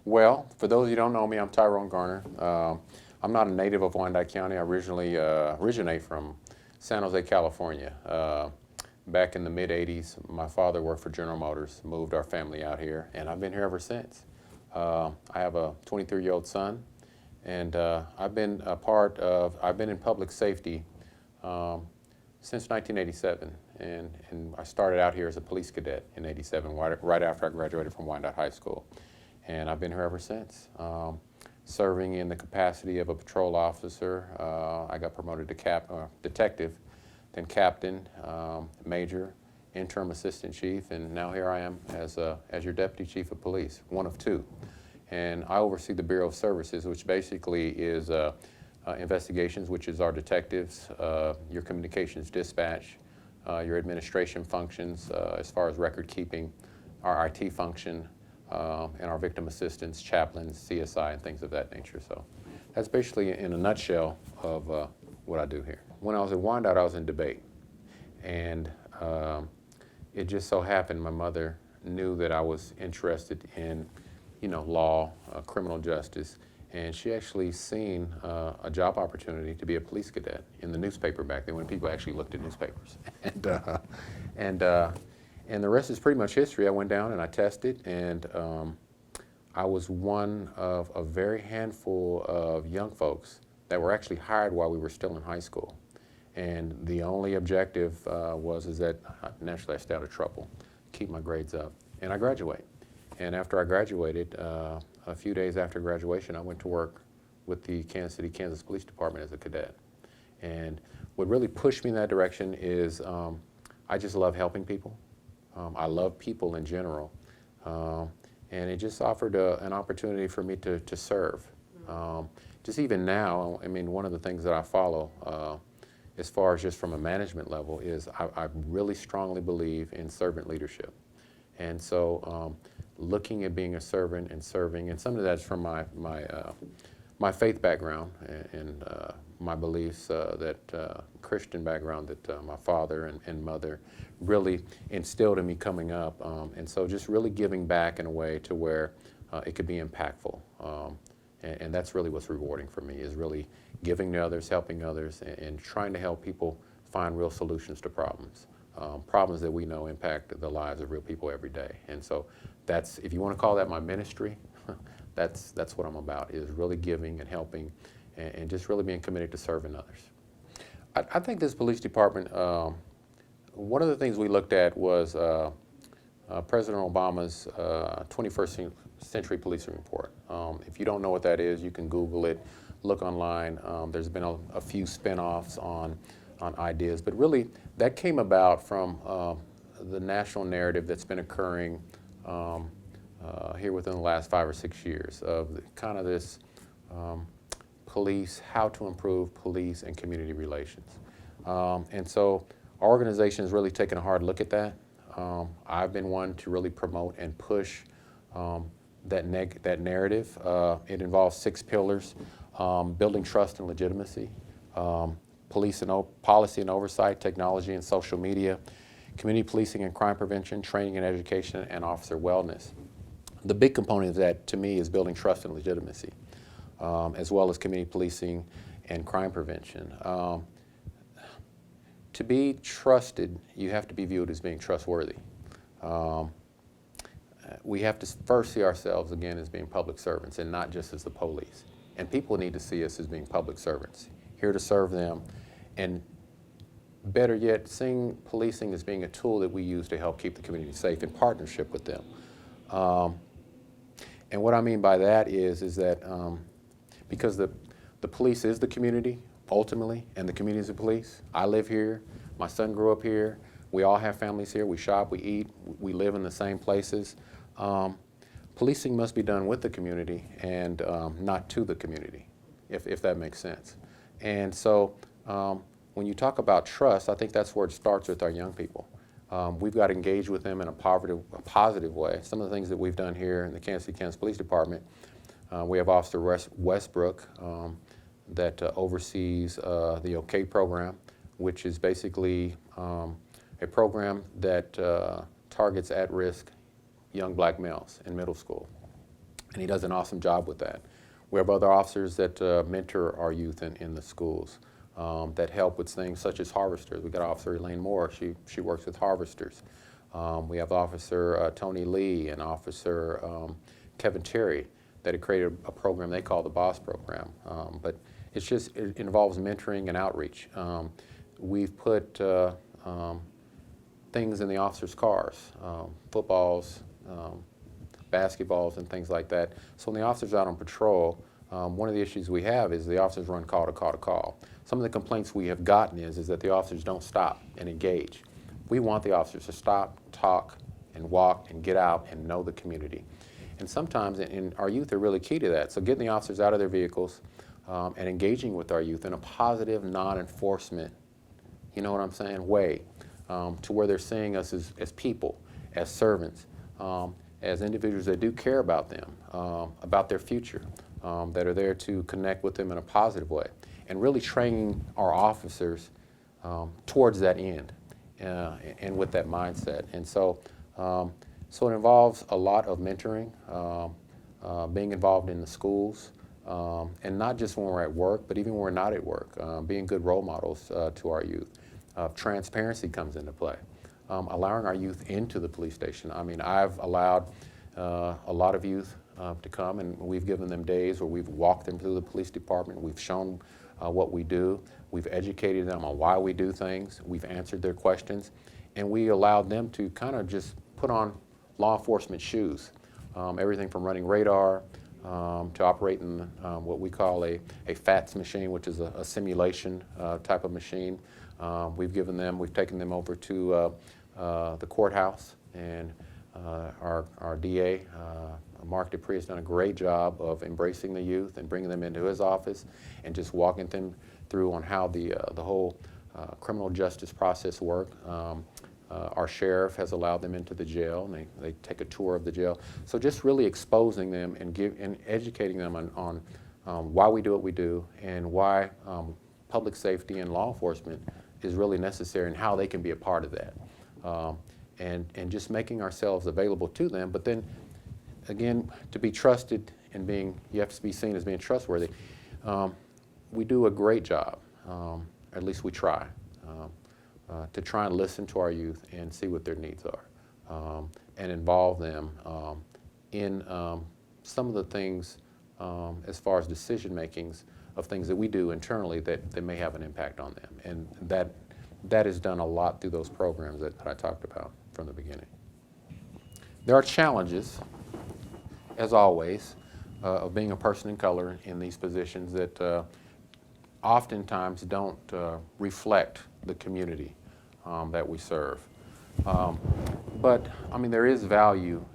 Well, for those of you who don't know me, I'm Tyrone Garner. I'm not a native of Wyandotte County. I originally originate from San Jose, California. Back in the mid-'80s, my father worked for General Motors, moved our family out here, and I've been here ever since. I have a 23-year-old son, and I've been in public safety since 1987, and I started out here as a police cadet in '87, right after I graduated from Wyandotte High School. And I've been here ever since, serving in the capacity of a patrol officer. I got promoted to detective, then captain, major, interim assistant chief, and now here I am as your deputy chief of police, one of two. And I oversee the Bureau of Services, which basically is investigations, which is our detectives, your communications dispatch, your administration functions as far as record keeping, our IT function, and our victim assistance, chaplains, CSI, and things of that nature. So that's basically in a nutshell of what I do here. When I was at Wyandotte, I was in debate. And it just so happened my mother knew that I was interested in, law, criminal justice, and she actually seen a job opportunity to be a police cadet in the newspaper back then when people actually looked at newspapers. And the rest is pretty much history. I went down and I tested, and I was one of a very handful of young folks that were actually hired while we were still in high school. And the only objective was that naturally I stay out of trouble, keep my grades up, and I graduate. And after I graduated, a few days after graduation, I went to work with the Kansas City, Kansas Police Department as a cadet. And what really pushed me in that direction is I just love helping people. I love people in general, and it just offered an opportunity for me to serve. Just even now, I mean, one of the things that I follow as far as just from a management level is I really strongly believe in servant leadership. And so looking at being a servant and serving, and some of that's from my faith background and my beliefs, that Christian background that my father and mother really instilled in me coming up. And so just really giving back in a way to where it could be impactful. And that's really what's rewarding for me, is really giving to others, helping others, and trying to help people find real solutions to problems. Problems that we know impact the lives of real people every day. And so that's, if you want to call that my ministry, that's what I'm about, is really giving and helping and just really being committed to serving others. I think this police department, one of the things we looked at was President Obama's 21st Century Policing Report. If you don't know what that is, you can Google it, look online. There's been a few spin-offs on ideas, but really that came about from the national narrative that's been occurring here within the last 5 or 6 years of kind of this police, how to improve police and community relations. And so our organization has really taken a hard look at that. I've been one to really promote and push that narrative. It involves 6 pillars: building trust and legitimacy, policy and oversight, technology and social media, community policing and crime prevention, training and education, and officer wellness. The big component of that, to me, is building trust and legitimacy, as well as community policing and crime prevention. To be trusted, you have to be viewed as being trustworthy. We have to first see ourselves, again, as being public servants and not just as the police. And people need to see us as being public servants, here to serve them, and better yet, seeing policing as being a tool that we use to help keep the community safe in partnership with them. And what I mean by that is that because the police is the community, ultimately, and the community is the police. I live here. My son grew up here. We all have families here. We shop, we eat, we live in the same places. Policing must be done with the community and not to the community, if that makes sense. And so when you talk about trust, I think that's where it starts with our young people. We've got to engage with them in a positive way. Some of the things that we've done here in the Kansas City, Kansas Police Department, we have Officer Westbrook that oversees the OK program, which is basically a program that targets at-risk young black males in middle school. and he does an awesome job with that. We have other officers that mentor our youth in the schools, that help with things such as harvesters. We got Officer Elaine Moore, she works with harvesters. We have Officer Tony Lee and Officer Kevin Terry that have created a program they call the BOSS program. But it involves mentoring and outreach. We've put things in the officers' cars, footballs, basketballs and things like that. So when the officer's out on patrol, one of the issues we have is the officers run call to call to call. Some of the complaints we have gotten is that the officers don't stop and engage. We want the officers to stop, talk, and walk and get out and know the community. And sometimes, and our youth are really key to that, so getting the officers out of their vehicles and engaging with our youth in a positive, non-enforcement, you know what I'm saying, way, to where they're seeing us as people, as servants, as individuals that do care about them, about their future, that are there to connect with them in a positive way, and really training our officers towards that end and with that mindset. And so, so it involves a lot of mentoring, being involved in the schools, and not just when we're at work, but even when we're not at work, being good role models to our youth. Transparency comes into play. Allowing our youth into the police station. I mean, I've allowed a lot of youth to come, and we've given them days where we've walked them through the police department. We've shown what we do. We've educated them on why we do things. We've answered their questions, and we allowed them to kind of just put on law enforcement shoes. Everything from running radar to operating what we call a FATS machine, which is a simulation type of machine. We've taken them over to the courthouse, and our DA, Mark Dupree, has done a great job of embracing the youth and bringing them into his office and just walking them through on how the whole criminal justice process works. Our sheriff has allowed them into the jail, and they take a tour of the jail. So just really exposing them and educating them on why we do what we do and why public safety and law enforcement is really necessary and how they can be a part of that. And just making ourselves available to them, but then again, to be trusted and you have to be seen as being trustworthy. We do a great job, at least we try, to try and listen to our youth and see what their needs are, and involve them in some of the things as far as decision makings of things that we do internally that may have an impact on them. And that is done a lot through those programs that I talked about from the beginning. There are challenges, as always, of being a person of color in these positions that oftentimes don't reflect the community that we serve. But, I mean, there is value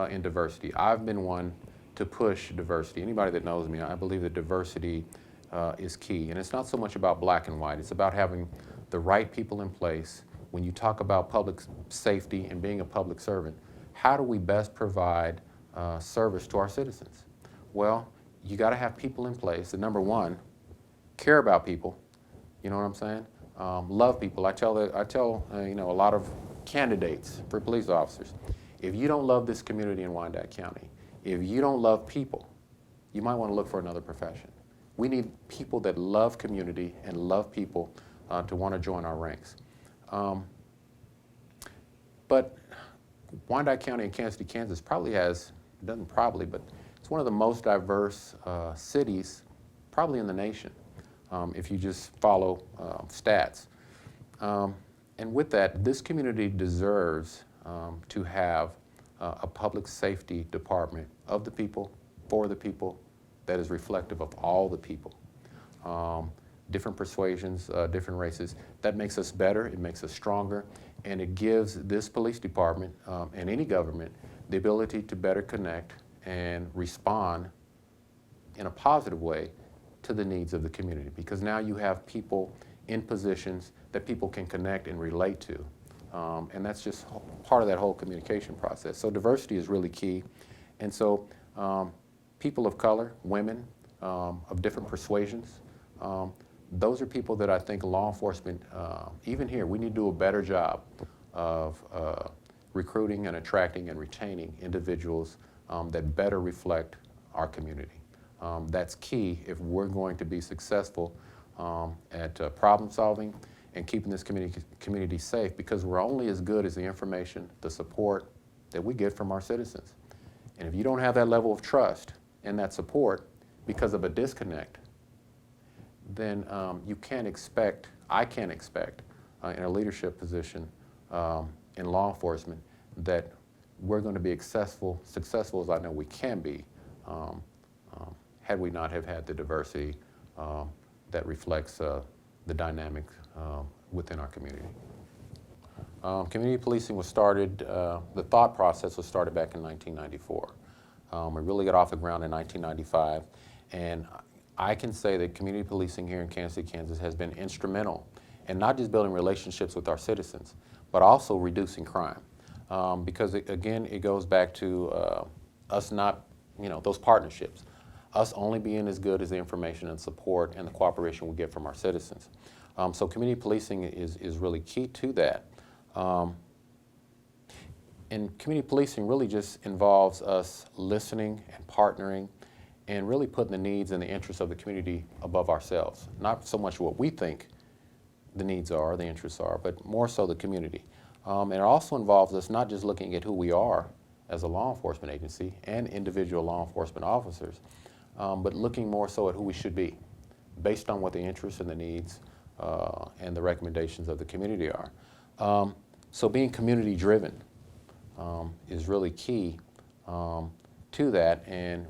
in diversity. I've been one to push diversity. Anybody that knows me, I believe that diversity is key. And it's not so much about black and white. It's about having the right people in place. When you talk about public safety and being a public servant, how do we best provide service to our citizens? Well, you got to have people in place that, number one, care about people. You know what I'm saying? Love people. I tell you know, a lot of candidates for police officers, if you don't love this community in Wyandotte County, if you don't love people, you might want to look for another profession. We need people that love community and love people to want to join our ranks. But Wyandotte County and Kansas City, Kansas but it's one of the most diverse cities probably in the nation, if you just follow stats. And with that, this community deserves to have a public safety department of the people, for the people, that is reflective of all the people. Different persuasions, different races. That makes us better, it makes us stronger, and it gives this police department and any government the ability to better connect and respond in a positive way to the needs of the community, because now you have people in positions that people can connect and relate to. And that's just part of that whole communication process. So diversity is really key. And so people of color, women of different persuasions, those are people that I think law enforcement, even here, we need to do a better job of recruiting and attracting and retaining individuals that better reflect our community. That's key if we're going to be successful at problem solving and keeping this community safe, because we're only as good as the information, the support that we get from our citizens. And if you don't have that level of trust and that support because of a disconnect, then you can't expect, I can't expect in a leadership position in law enforcement that we're going to be successful as I know we can be, had we not have had the diversity that reflects the dynamic within our community. Community policing was started, the thought process was started back in 1994. We really got off the ground in 1995, and I can say that community policing here in Kansas City, Kansas has been instrumental in not just building relationships with our citizens, but also reducing crime. Because again, it goes back to us not, those partnerships, us only being as good as the information and support and the cooperation we get from our citizens. So community policing is really key to that. And community policing really just involves us listening and partnering and really putting the needs and the interests of the community above ourselves. Not so much what we think the needs are, the interests are, but more so the community. And it also involves us not just looking at who we are as a law enforcement agency and individual law enforcement officers, but looking more so at who we should be based on what the interests and the needs and the recommendations of the community are. So being community driven is really key to that, and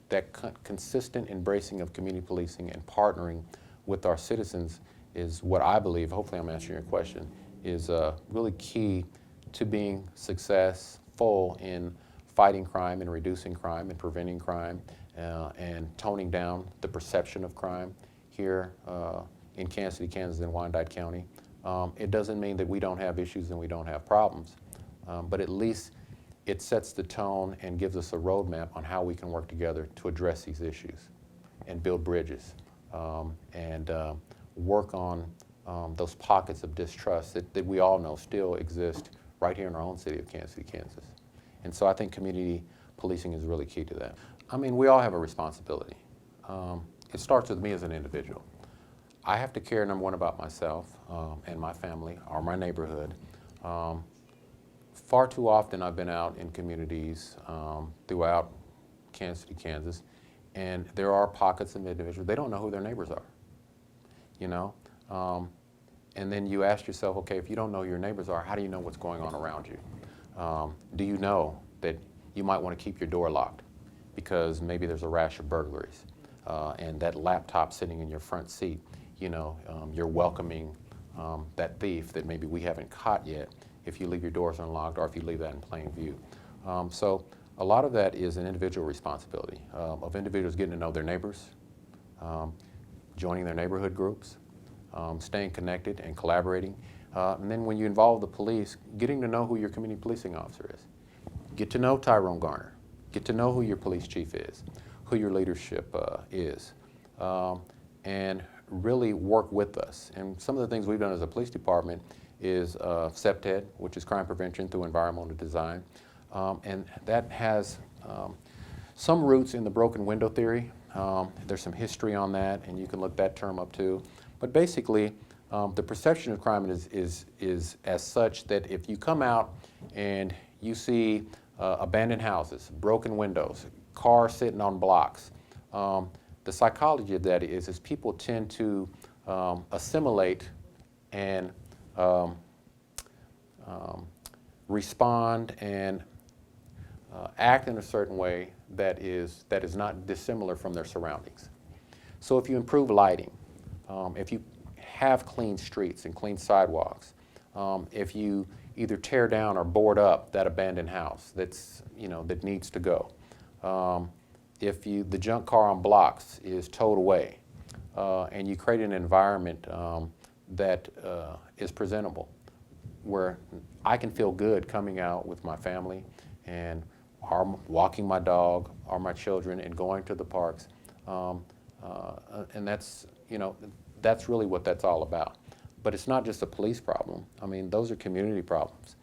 that consistent embracing of community policing and partnering with our citizens is what I believe, hopefully I'm answering your question, is really key to being successful in fighting crime and reducing crime and preventing crime and toning down the perception of crime here in Kansas City, Kansas, and Wyandotte County. It doesn't mean that we don't have issues and we don't have problems, but at least it sets the tone and gives us a roadmap on how we can work together to address these issues and build bridges and work on those pockets of distrust that we all know still exist right here in our own city of Kansas City, Kansas. And so I think community policing is really key to that. I mean, we all have a responsibility. It starts with me as an individual. I have to care, number one, about myself and my family or my neighborhood. Far too often I've been out in communities throughout Kansas City, Kansas, and there are pockets of individuals, they don't know who their neighbors are, and then you ask yourself, okay, if you don't know who your neighbors are, how do you know what's going on around you? Do you know that you might want to keep your door locked because maybe there's a rash of burglaries and that laptop sitting in your front seat, you're welcoming that thief that maybe we haven't caught yet if you leave your doors unlocked or if you leave that in plain view. So a lot of that is an individual responsibility of individuals getting to know their neighbors, joining their neighborhood groups, staying connected and collaborating. And then when you involve the police, getting to know who your community policing officer is. Get to know Tyrone Garner. Get to know who your police chief is, who your leadership is, and really work with us. And some of the things we've done as a police department is CPTED, which is crime prevention through environmental design. And that has some roots in the broken window theory. There's some history on that, and you can look that term up too. But basically, the perception of crime is as such that if you come out and you see abandoned houses, broken windows, cars sitting on blocks, the psychology of that is people tend to assimilate and respond and act in a certain way that is not dissimilar from their surroundings. So if you improve lighting, if you have clean streets and clean sidewalks, if you either tear down or board up that abandoned house that's, that needs to go, if the junk car on blocks is towed away, and you create an environment that is presentable, where I can feel good coming out with my family and walking my dog or my children and going to the parks, and that's really what that's all about. But it's not just a police problem. I mean, those are community problems.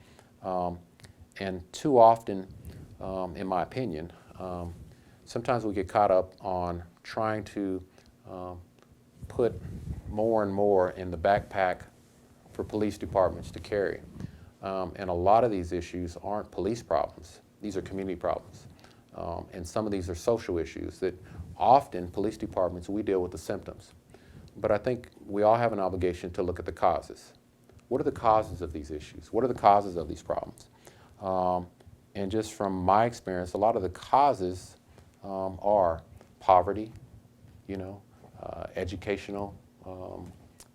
And too often, in my opinion, Sometimes we get caught up on trying to put more and more in the backpack for police departments to carry. And a lot of these issues aren't police problems. These are community problems. And some of these are social issues that often police departments, we deal with the symptoms. But I think we all have an obligation to look at the causes. What are the causes of these issues? What are the causes of these problems? And just from my experience, a lot of the causes are poverty, educational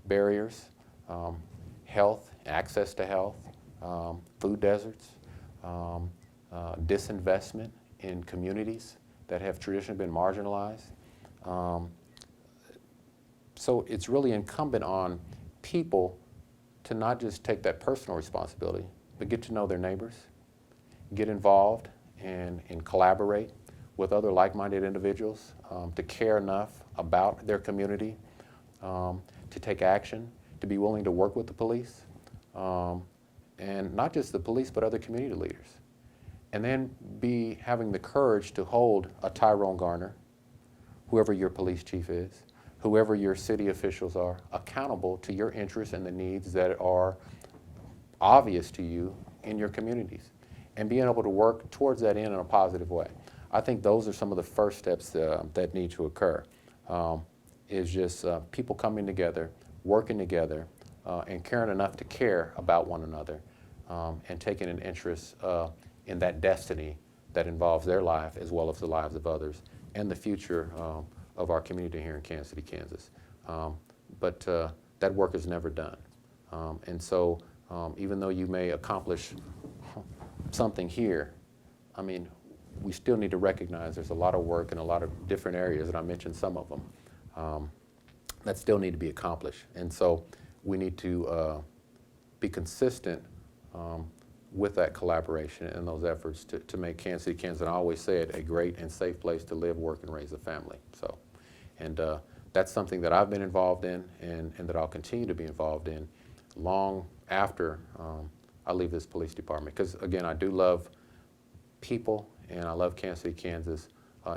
barriers, health, access to health, food deserts, disinvestment in communities that have traditionally been marginalized. So it's really incumbent on people to not just take that personal responsibility, but get to know their neighbors, get involved and collaborate with other like-minded individuals, to care enough about their community, to take action, to be willing to work with the police, and not just the police, but other community leaders. And then be having the courage to hold a Tyrone Garner, whoever your police chief is, whoever your city officials are, accountable to your interests and the needs that are obvious to you in your communities, and being able to work towards that end in a positive way. I think those are some of the first steps that need to occur, is just people coming together, working together, and caring enough to care about one another, and taking an interest in that destiny that involves their life as well as the lives of others and the future of our community here in Kansas City, Kansas. But that work is never done. And so even though you may accomplish something here, I mean, we still need to recognize there's a lot of work in a lot of different areas, and I mentioned some of them, that still need to be accomplished. And so we need to be consistent with that collaboration and those efforts to make Kansas City, Kansas, and I always say it, a great and safe place to live, work, and raise a family. So, and that's something that I've been involved in and that I'll continue to be involved in long after I leave this police department. Because again, I do love people and I love Kansas City, Kansas,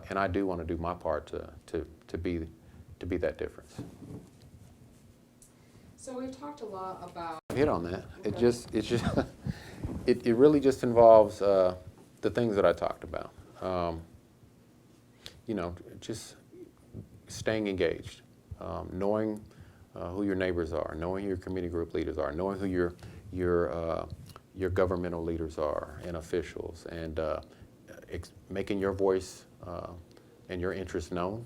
and I do want to do my part to be that difference. So we've talked a lot about. Hit on that. Okay. It really just involves the things that I talked about. Just staying engaged, knowing who your neighbors are, knowing who your community group leaders are, knowing who your governmental leaders are and officials, and making your voice and your interests known,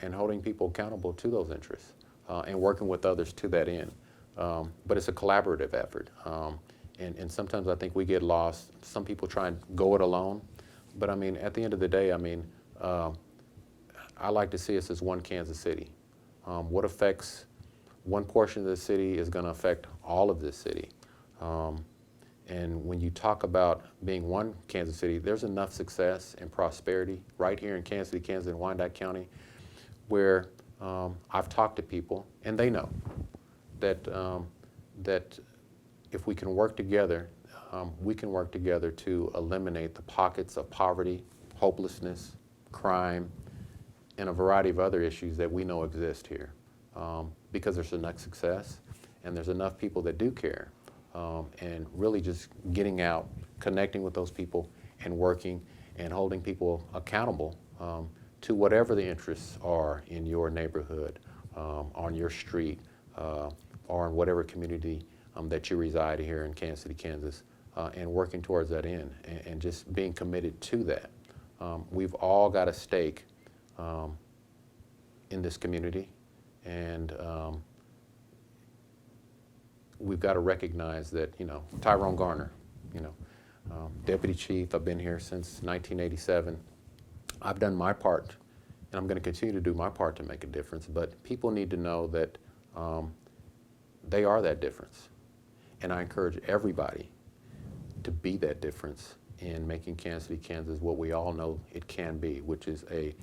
and holding people accountable to those interests, and working with others to that end. But it's a collaborative effort. And sometimes I think we get lost. Some people try and go it alone. But I mean, at the end of the day, I mean, I like to see us as one Kansas City. What affects one portion of the city is going to affect all of this city. And when you talk about being one Kansas City, there's enough success and prosperity right here in Kansas City, Kansas, and Wyandotte County, where I've talked to people, and they know that that if we can work together, we can work together to eliminate the pockets of poverty, hopelessness, crime, and a variety of other issues that we know exist here. Because there's enough success and there's enough people that do care, and really just getting out, connecting with those people and working and holding people accountable to whatever the interests are in your neighborhood, on your street, or in whatever community that you reside here in Kansas City, Kansas, and working towards that end, and just being committed to that. We've all got a stake in this community, and we've got to recognize that, Tyrone Garner, Deputy Chief, I've been here since 1987. I've done my part, and I'm going to continue to do my part to make a difference, but people need to know that they are that difference. And I encourage everybody to be that difference in making Kansas City, Kansas what we all know it can be, which is a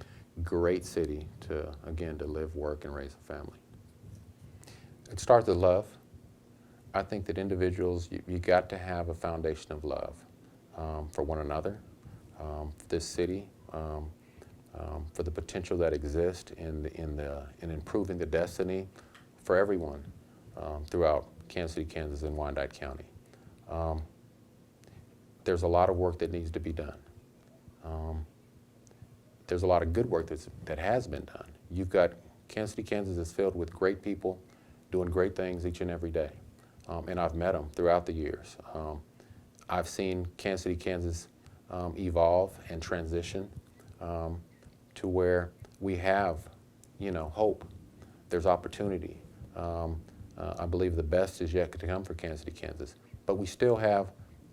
great city to, again, to live, work, and raise a family. It starts with love. I think that individuals, you got to have a foundation of love for one another, for this city, for the potential that exists in improving the destiny for everyone throughout Kansas City, Kansas, and Wyandotte County. There's a lot of work that needs to be done. There's a lot of good work that has been done. You've got Kansas City, Kansas is filled with great people doing great things each and every day. And I've met them throughout the years. I've seen Kansas City, Kansas evolve and transition to where we have, hope. There's opportunity. I believe the best is yet to come for Kansas City, Kansas. But we still have,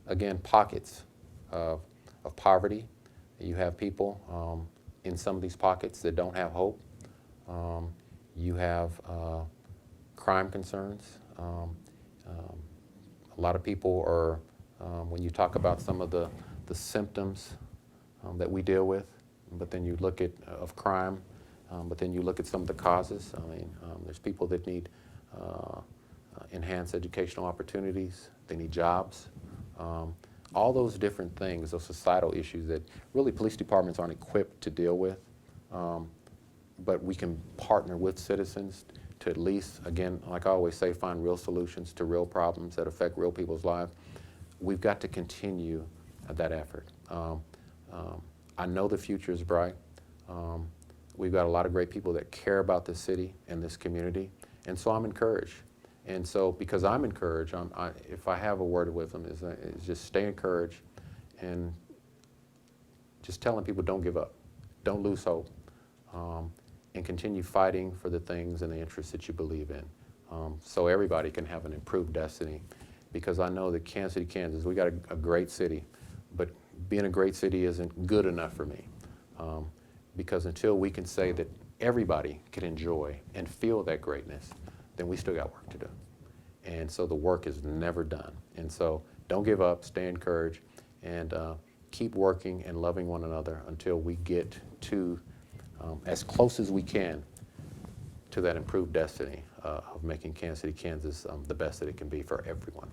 again, pockets of poverty. You have people in some of these pockets that don't have hope. You have crime concerns. A lot of people are, when you talk about some of the symptoms that we deal with, but then you look at of crime, but then you look at some of the causes. There's people that need enhanced educational opportunities. They need jobs. All those different things, those societal issues that really police departments aren't equipped to deal with, but we can partner with citizens to at least, again, like I always say, find real solutions to real problems that affect real people's lives. We've got to continue that effort. I know the future is bright. We've got a lot of great people that care about this city and this community, and so I'm encouraged. And so because I'm encouraged, if I have a word with them, is just stay encouraged and just telling people don't give up, don't lose hope, and continue fighting for the things and the interests that you believe in, so everybody can have an improved destiny. Because I know that Kansas City, Kansas, we got a great city, but being a great city isn't good enough for me. Because until we can say that everybody can enjoy and feel that greatness, then we still got work to do. And so the work is never done. And so don't give up, stay encouraged, and keep working and loving one another until we get to as close as we can to that improved destiny of making Kansas City, Kansas the best that it can be for everyone.